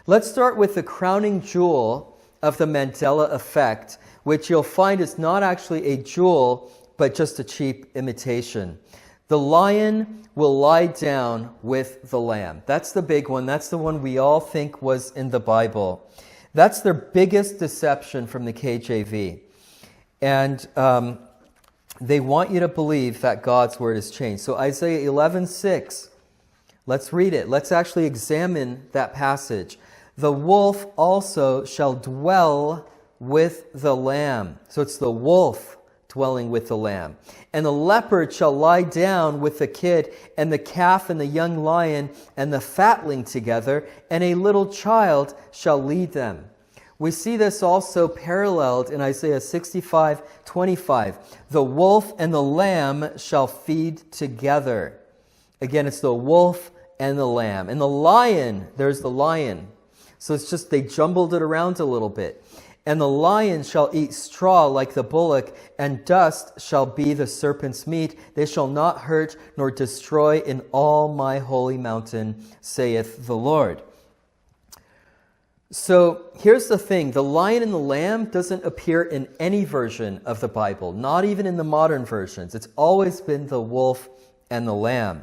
Let's start with the crowning jewel of the Mandela Effect, which you'll find is not actually a jewel, but just a cheap imitation. The lion will lie down with the lamb. That's the big one. That's the one we all think was in the Bible. That's their biggest deception from the KJV. And they want you to believe that God's word has changed. So Isaiah 11:6, let's read it. Let's actually examine that passage. The wolf also shall dwell with the lamb. So it's the wolf dwelling with the lamb. And the leopard shall lie down with the kid, and the calf and the young lion and the fatling together, and a little child shall lead them. We see this also paralleled in Isaiah 65:25. The wolf and the lamb shall feed together. Again, it's the wolf and the lamb. And the lion, there's the lion. So it's just they jumbled it around a little bit. And the lion shall eat straw like the bullock, and dust shall be the serpent's meat. They shall not hurt nor destroy in all my holy mountain, saith the Lord. So here's the thing. The lion and the lamb doesn't appear in any version of the Bible, not even in the modern versions. It's always been the wolf and the lamb.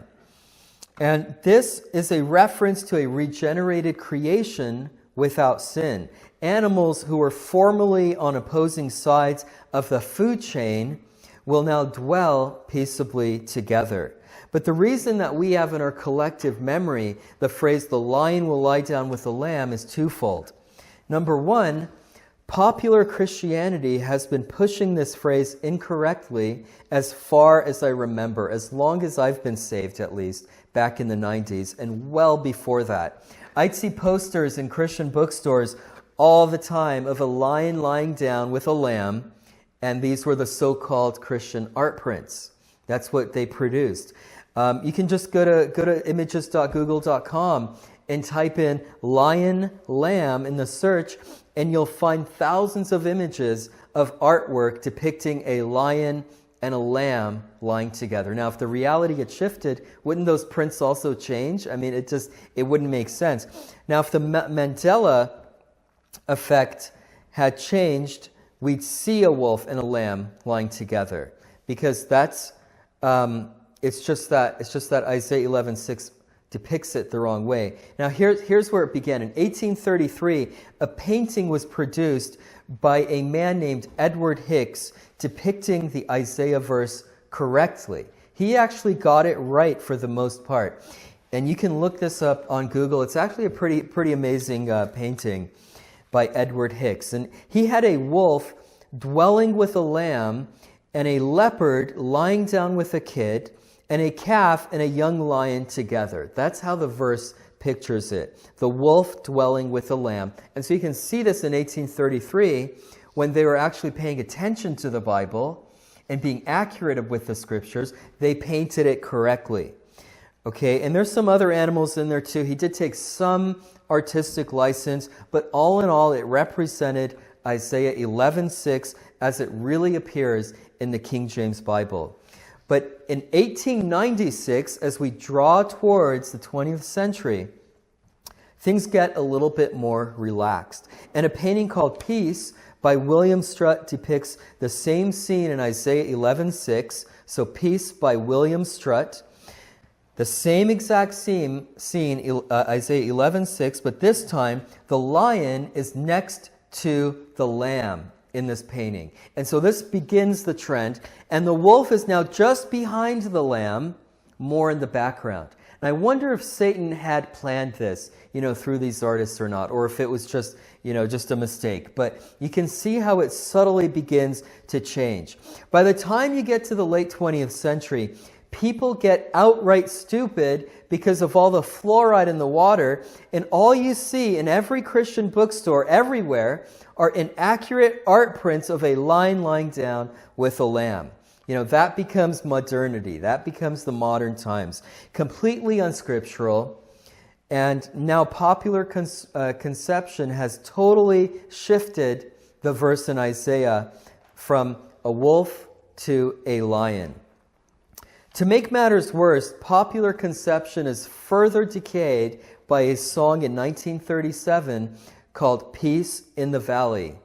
And this is a reference to a regenerated creation without sin. Animals who were formerly on opposing sides of the food chain will now dwell peaceably together. But the reason that we have in our collective memory the phrase, the lion will lie down with the lamb, is twofold. Number one, popular Christianity has been pushing this phrase incorrectly as far as I remember, as long as I've been saved at least, back in the 90s and well before that. I'd see posters in Christian bookstores all the time of a lion lying down with a lamb, and these were the so-called Christian art prints. That's what they produced. You can just go to images.google.com and type in lion, lamb in the search, and you'll find thousands of images of artwork depicting a lion and a lamb lying together. Now, if the reality had shifted, wouldn't those prints also change? I mean, it wouldn't make sense. Now, if the Mandela Effect had changed, we'd see a wolf and a lamb lying together, because that's it's just that Isaiah 11:6 depicts it the wrong way. Now here's where it began. In 1833, a painting was produced by a man named Edward Hicks depicting the Isaiah verse correctly. He actually got it right for the most part. And you can look this up on Google. It's actually a pretty amazing painting by Edward Hicks. And he had a wolf dwelling with a lamb, and a leopard lying down with a kid, and a calf and a young lion together. That's how the verse pictures it. The wolf dwelling with the lamb. And so you can see this in 1833 when they were actually paying attention to the Bible and being accurate with the scriptures. They painted it correctly. Okay, and there's some other animals in there too. He did take some artistic license, but all in all, it represented Isaiah 11:6 as it really appears in the King James Bible. But in 1896, as we draw towards the 20th century, things get a little bit more relaxed. And a painting called Peace by William Strutt depicts the same scene in Isaiah 11:6. So Peace by William Strutt. The same exact scene, Isaiah 11:6, but this time the lion is next to the lamb in this painting. And so this begins the trend, and the wolf is now just behind the lamb, more in the background. And I wonder if Satan had planned this, through these artists or not, or if it was just a mistake. But you can see how it subtly begins to change. By the time you get to the late 20th century, people get outright stupid because of all the fluoride in the water, and all you see in every Christian bookstore everywhere are inaccurate art prints of a lion lying down with a lamb. That becomes modernity. That becomes the modern times. Completely unscriptural. And now popular conception has totally shifted the verse in Isaiah from a wolf to a lion. To make matters worse, popular conception is further decayed by a song in 1937 called Peace in the Valley,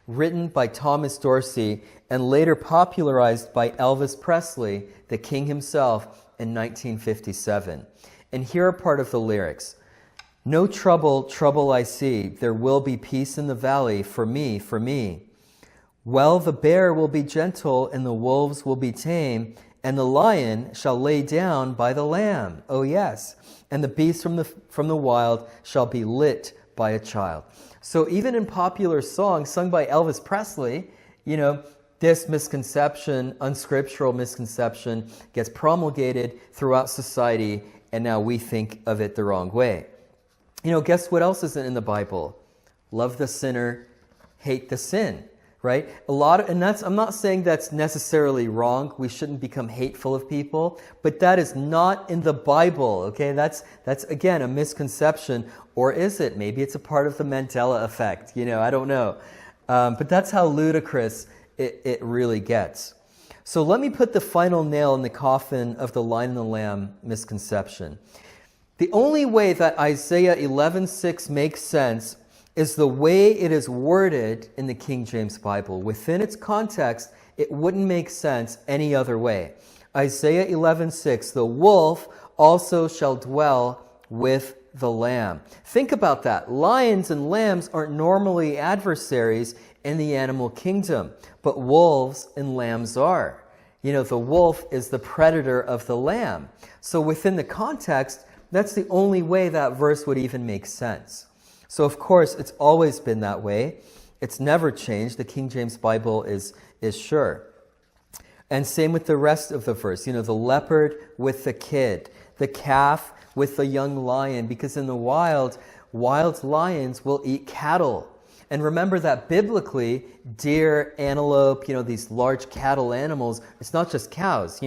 written by Thomas Dorsey and later popularized by Elvis Presley, the king himself, in 1957. And here are part of the lyrics. No trouble, trouble I see. There will be peace in the valley for me, for me. Well, the bear will be gentle and the wolves will be tame, and the lion shall lay down by the lamb. Oh, yes. And the beast from the wild shall be lit by a child. So even in popular songs sung by Elvis Presley, this misconception, unscriptural misconception, gets promulgated throughout society, and now we think of it the wrong way. Guess what else isn't in the Bible? Love the sinner, hate the sin, right? I'm not saying that's necessarily wrong. We shouldn't become hateful of people, but that is not in the Bible, okay? That's again, a misconception, or is it? Maybe it's a part of the Mandela Effect, I don't know. But that's how ludicrous it really gets. So let me put the final nail in the coffin of the Lion and the Lamb misconception. The only way that Isaiah 11:6 makes sense is the way it is worded in the King James Bible. Within its context, it wouldn't make sense any other way. Isaiah 11:6, the wolf also shall dwell with the lamb. Think about that. Lions and lambs aren't normally adversaries in the animal kingdom, but wolves and lambs are. The wolf is the predator of the lamb. So within the context, that's the only way that verse would even make sense. So of course, it's always been that way. It's never changed. The King James Bible is sure. And same with the rest of the verse. The leopard with the kid, the calf with the young lion, because in the wild lions will eat cattle. And remember that biblically, deer, antelope, these large cattle animals, it's not just cows,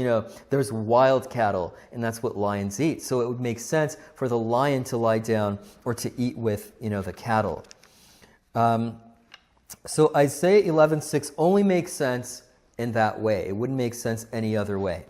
there's wild cattle, and that's what lions eat. So it would make sense for the lion to lie down or to eat with, the cattle. So Isaiah 11:6 only makes sense in that way. It wouldn't make sense any other way.